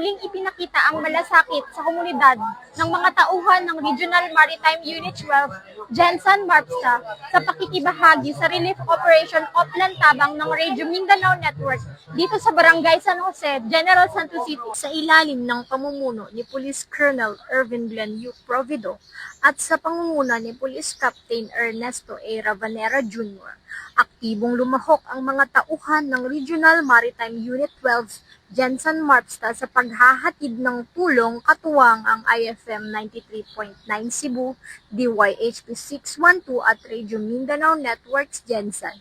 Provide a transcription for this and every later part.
muling ipinakita ang malasakit sa komunidad ng mga tauhan ng Regional Maritime Unit 12, Gensan Marpsta, sa pakikibahagi sa relief operation Oplan Tabang ng Radio Mindanao Network dito sa Barangay San Jose, General Santos City, sa ilalim ng pamumuno ni Police Colonel Ervin Glenn U. Provido at sa pangunguna ni Police Captain Ernesto A. Ravanera Jr. Aktibong lumahok ang mga tauhan ng Regional Maritime Unit 12, Gensan Marpsta sa paghahatid ng tulong katuwang ang IFM 93.9 Cebu, DYHP 612 at Radio Mindanao Networks Gensan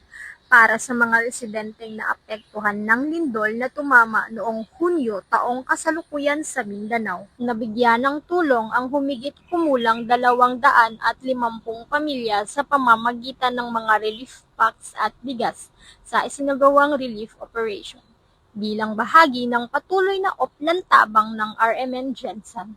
para sa mga residenteng naapektuhan ng lindol na tumama noong Hunyo taong kasalukuyan sa Mindanao. Nabigyan ng tulong ang humigit kumulang 250 pamilya sa pamamagitan ng mga relief packs at bigas sa isinagawang relief operation, bilang bahagi ng patuloy na Oplan Tabang ng RMN Gensan.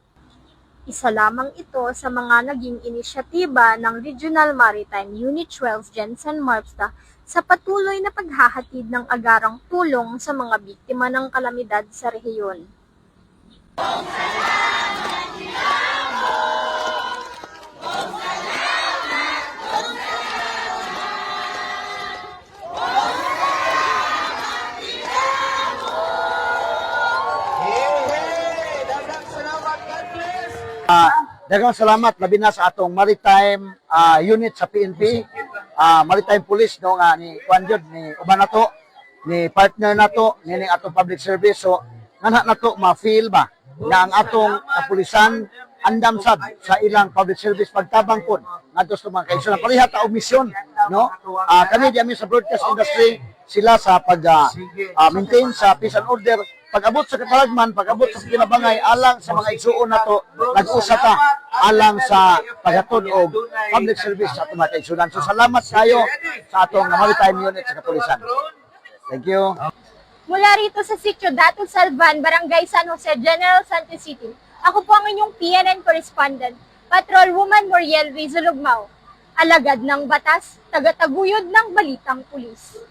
Isa lamang ito sa mga naging inisyatiba ng Regional Maritime Unit 12 Gensan Marpsta sa patuloy na paghahatid ng agarang tulong sa mga biktima ng kalamidad sa rehiyon. Daghang salamat labi na sa atong maritime unit sa PNP, maritime police no nga ni Kwanjod ni uban nato ni partner nato nining atong public service, so ngana nato ma-feel ba na ang atong kapulisan andam sad sa ilang public service pagtabang pod ngadto sa mga kaisyon pareha ta og misyon no. Kami di amin sa broadcast industry sila sa pag maintain sa peace and order. Pag-abot sa katalagman, pag-abot sa kinabangay, alang sa mga igsuon na to, nag-usa ta alang sa paghatod o public service sa itong mga kaigsunan. So salamat kayo sa atong maritime unit sa kapulisan. Thank you. Mula rito sa sitio Dato Salvan, Barangay San Jose, General Santos City, ako po ang inyong PNN correspondent, Patrol Woman Moriel Rizalugmao, alagad ng batas, tagataguyod ng balitang pulis.